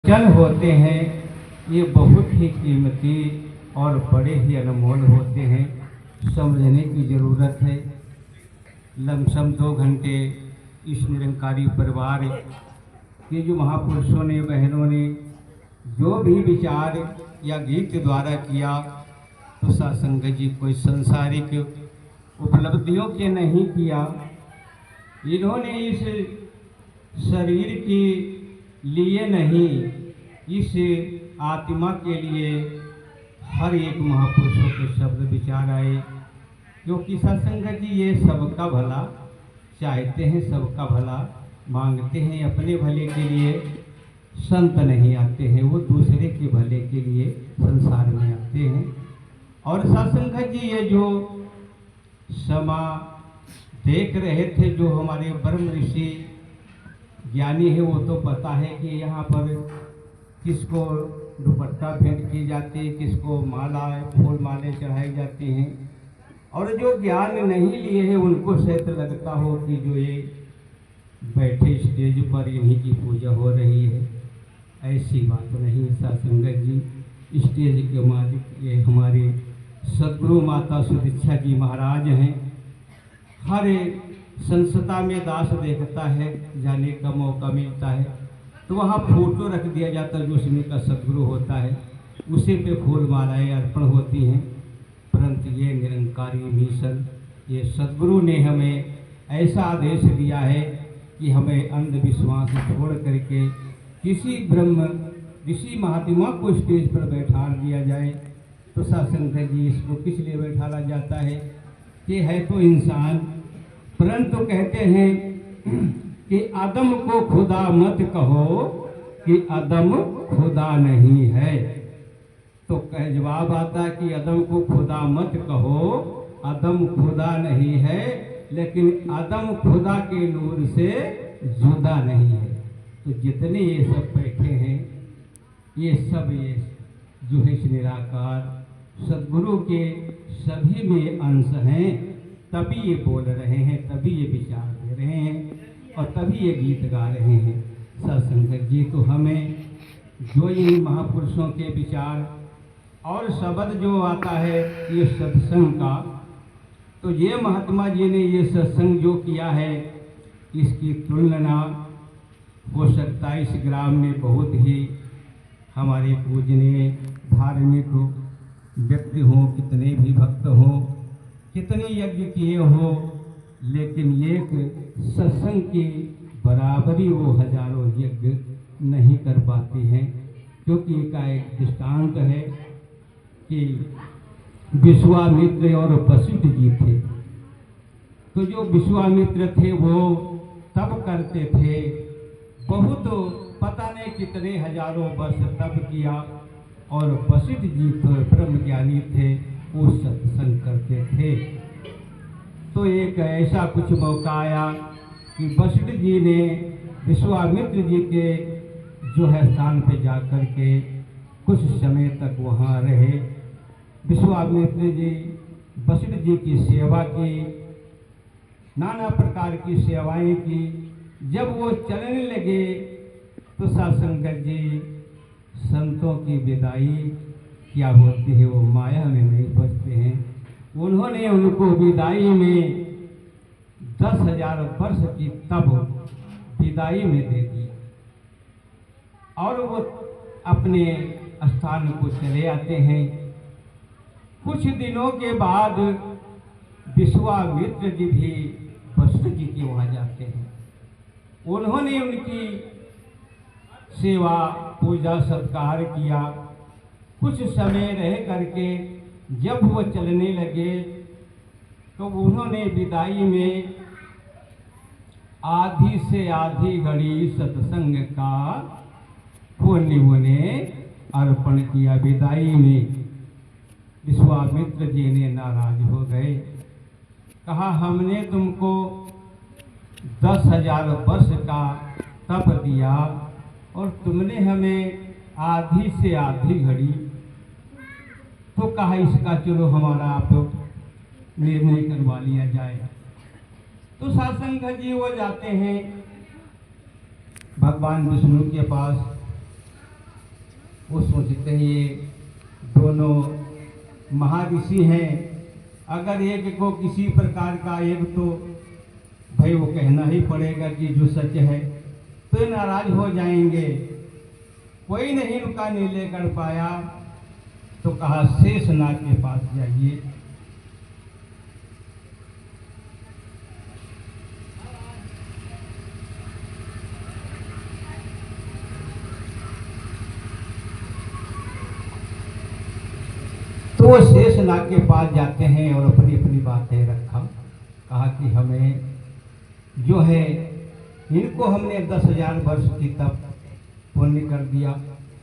वचन होते हैं ये बहुत ही कीमती और बड़े ही अनमोल होते हैं। समझने की ज़रूरत है। लमसम 2 घंटे इस निरंकारी परिवार के जो महापुरुषों ने, बहनों ने जो भी विचार या गीत द्वारा किया, तो सत्संग जी कोई सांसारिक उपलब्धियों के नहीं किया। इन्होंने इस शरीर के लिए नहीं, इस आत्मा के लिए हर एक महापुरुषों के शब्द विचार आए। क्योंकि सत्संग जी ये सबका भला चाहते हैं, सबका भला मांगते हैं। अपने भले के लिए संत नहीं आते हैं, वो दूसरे के भले के लिए संसार में आते हैं। और सत्संग जी ये जो समा देख रहे थे, जो हमारे ब्रह्म ऋषि ज्ञानी है, वो तो पता है कि यहाँ पर किसको दुपट्टा भेंट की जाती है, किसको माला फूल माले चढ़ाई जाती हैं। और जो ज्ञान नहीं लिए हैं उनको शायद लगता हो कि जो ये बैठे स्टेज पर इन्हीं की पूजा हो रही है। ऐसी बात नहीं। सत्संग जी स्टेज के मालिक ये हमारे सदगुरु माता सुदीक्षा जी महाराज हैं। हर संस्था में दास देखता है, जाने का मौका मिलता है तो वहाँ फोटो रख दिया जाता है, जो उसमें का सदगुरु होता है, उसी पे फूल मालाएँ अर्पण होती हैं। परंतु ये निरंकारी मिशन, ये सदगुरु ने हमें ऐसा आदेश दिया है कि हमें अंधविश्वास छोड़ करके किसी ब्रह्म ऋषि महात्मा को स्टेज पर बैठा दिया जाए। तो सत्संग जी इसको किस लिए बैठाया जाता है कि है तो इंसान, परंतु कहते हैं कि आदम को खुदा मत कहो कि आदम खुदा नहीं है। तो जवाब आता है कि आदम को खुदा मत कहो, आदम खुदा नहीं है, लेकिन आदम खुदा के नूर से जुदा नहीं है। तो जितने ये सब बैठे हैं, ये सब ये जो है निराकार सद्गुरु के सभी में अंश हैं। तभी ये बोल रहे हैं, तभी ये विचार दे रहे हैं और तभी ये गीत गा रहे हैं। सत्संग जी तो हमें जो इन महापुरुषों के विचार और शब्द जो आता है ये सत्संग का, तो ये महात्मा जी ने ये सत्संग जो किया है, इसकी तुलना हो सकता है इस ग्राम में बहुत ही हमारे पूजनीय धार्मिक व्यक्ति हों, कितने भी भक्त हों, कितने यज्ञ किए हो, लेकिन एक सत्संग की बराबरी वो हजारों यज्ञ नहीं कर पाते हैं। क्योंकि इसका एक दृष्टांत है कि विश्वामित्र और वशिष्ठ जी थे। तो जो विश्वामित्र थे वो तप करते थे, बहुत पता नहीं कितने हजारों वर्ष तप किया। और वशिष्ठ जी तो ब्रह्मज्ञानी थे, वो सत्संग करते थे। तो एक ऐसा कुछ मौका आया कि वशिष्ठ जी ने विश्वामित्र जी के जो है स्थान पे जाकर के कुछ समय तक वहाँ रहे। विश्वामित्र जी वशिष्ठ जी की सेवा की, नाना प्रकार की सेवाएं की। जब वो चलने लगे तो सत्संग जी संतों की विदाई क्या होती है, वो माया में नहीं बचते हैं। उन्होंने उनको विदाई में 10,000 वर्ष की तब विदाई में दे दी और वो अपने स्थान को चले आते हैं। कुछ दिनों के बाद विश्वामित्र जी भी वशिष्ठ जी के वहाँ जाते हैं। उन्होंने उनकी सेवा पूजा सत्कार किया। कुछ समय रह करके जब वो चलने लगे तो उन्होंने विदाई में आधी से आधी घड़ी सत्संग का पुण्य उन्हें अर्पण किया। विदाई में विश्वामित्र जी ने नाराज हो गए, कहा हमने तुमको 10,000 वर्ष का तप दिया और तुमने हमें आधी से आधी घड़ी। तो कहा इसका चलो हमारा आप निर्णय करवा लिया जाए। तो सत्संग जी वो जाते हैं भगवान विष्णु के पास वो सोचते हैं ये दोनों महर्षि हैं, अगर एक को किसी प्रकार का एक तो भाई वो कहना ही पड़ेगा कि जो सच है, तो ये नाराज हो जाएंगे। कोई नहीं उनका निर्णय कर पाया, तो कहा शेषनाग के पास जाइए। तो वो शेषनाग के पास जाते हैं और अपनी अपनी बातें रखा। कहा कि हमें जो है इनको हमने 10,000 वर्ष की तप पुण्य कर दिया,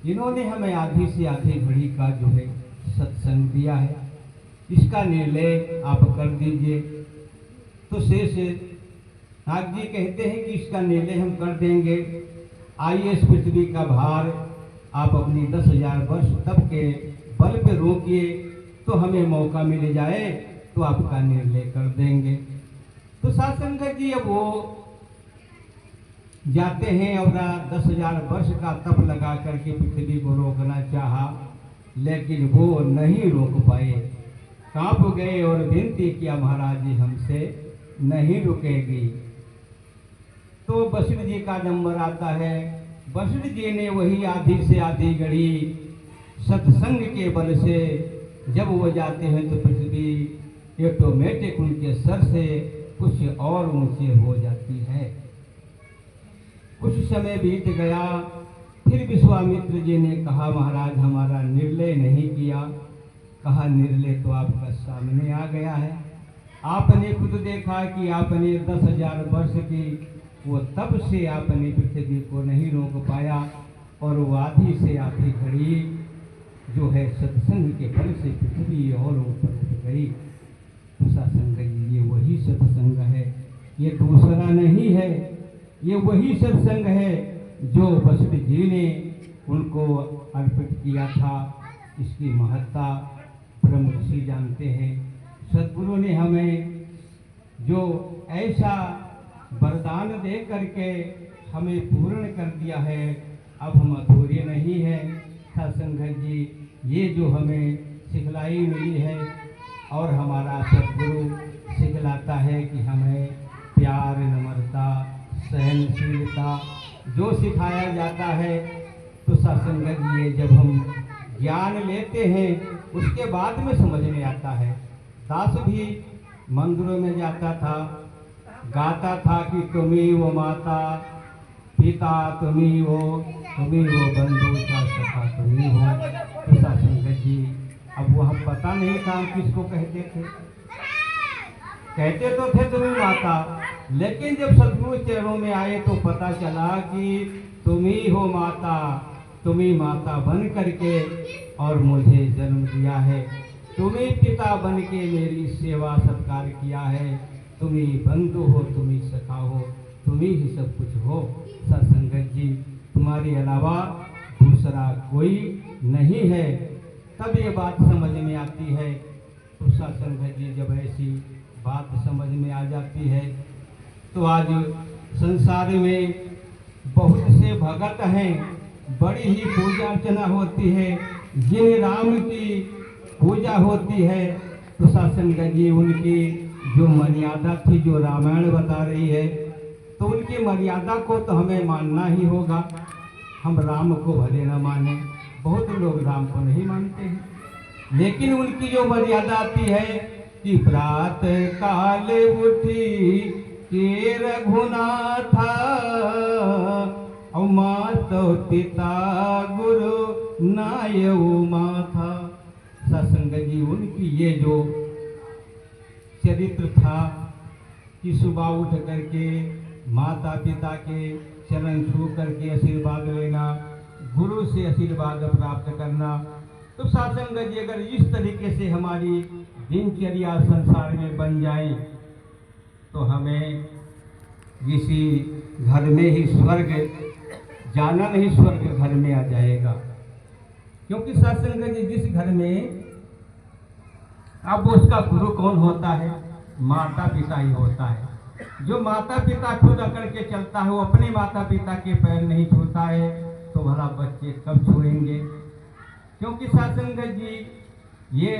इन्होंने हमें आधी से आधी घड़ी का जो है सत्संग दिया है, इसका निर्णय आप कर दीजिए। तो शेषनाग जी कहते हैं कि इसका निर्णय हम कर देंगे। आइए इस पृथ्वी का भार आप अपनी 10,000 वर्ष तप के बल पे रोकिए, तो हमें मौका मिल जाए तो आपका निर्णय कर देंगे। तो सत्संग जी अब वो जाते हैं और 10,000 वर्ष का तप लगा करके पृथ्वी को रोकना चाहा, लेकिन वो नहीं रोक पाए, कांप गए और विनती किया, महाराज जी हमसे नहीं रुकेगी। तो वशिष्ठ जी का नंबर आता है। वशिष्ठ जी ने वही आधी से आधी घड़ी सत्संग के बल से जब वो जाते हैं तो पृथ्वी ऑटोमेटिक उनके सर से कुछ और ऊंचे हो जाती है। कुछ समय बीत गया, फिर विश्वामित्र जी ने कहा महाराज हमारा निर्णय नहीं किया। कहा निर्णय तो आपका सामने आ गया है, आपने खुद देखा कि आपने 10,000 वर्ष की वो तब से आपने पृथ्वी को नहीं रोक पाया, और वो आधी से आधी घड़ी जो है सत्संग के बल से पृथ्वी और ऊपर उठ गई। तो सत्संग ये वही सत्संग है, ये दूसरा नहीं है, ये वही सत्संग है जो वशिष्ठ जी ने उनको अर्पित किया था। इसकी महत्ता ब्रह्म ऋषि जानते हैं। सद्गुरु ने हमें जो ऐसा वरदान दे करके हमें पूर्ण कर दिया है, अब हम अधूरे नहीं हैं। सत्संग जी ये जो हमें सिखलाई मिली है, और हमारा सद्गुरु सिखलाता है कि हमें प्यार, नम्रता, सहनशीलता जो सिखाया जाता है, तो सत्संग जी ये जब हम ज्ञान लेते हैं उसके बाद में समझ में आता है। दास भी मंदिरों में जाता था, गाता था कि तुम्ही वो माता पिता, तुम्ही वो बंधु का सखा तुम्ही हो। तो सत्संग जी अब वह पता नहीं था हम किसको कहते थे, कहते तो थे तुम्ही माता, लेकिन जब सद्गुरु चरणों में आए तो पता चला कि तुम्ही हो माता, तुम्ही माता बन करके और मुझे जन्म दिया है, तुम्ही पिता बन के मेरी सेवा सत्कार किया है, तुम्ही बंधु हो, तुम्ही सखा हो, तुम्ही ही सब कुछ हो। सत्संगत जी तुम्हारे अलावा दूसरा कोई नहीं है। तब ये बात समझ में आती है। तो सत्संगत जी जब ऐसी बात समझ में आ जाती है, तो आज संसार में बहुत से भगत हैं, बड़ी ही पूजा अर्चना होती है, जिन राम की पूजा होती है। तो सत्संग जी उनकी जो मर्यादा थी, जो रामायण बता रही है, तो उनकी मर्यादा को तो हमें मानना ही होगा। हम राम को भले न माने, बहुत लोग राम को नहीं मानते हैं, लेकिन उनकी जो मर्यादा आती है कि प्रातः काल उठी के रघुनाथा, माता पिता गुरु नाय माथा। सत्संग जी उनकी ये जो चरित्र था कि सुबह उठ करके माता पिता के चरण छू करके आशीर्वाद लेना, गुरु से आशीर्वाद प्राप्त करना। तो सत्संग जी अगर इस तरीके से हमारी दिनचर्या संसार में बन जाए, तो हमें किसी घर में ही स्वर्ग जाना नहीं, स्वर्ग घर में आ जाएगा। क्योंकि सत्संग जी जिस घर में, अब उसका गुरु कौन होता है? माता पिता ही होता है। जो माता पिता खुद अकड़ के चलता है, वो अपने माता पिता के पैर नहीं छूता है, तो भला बच्चे कब छुएंगे? क्योंकि साथ संगत जी ये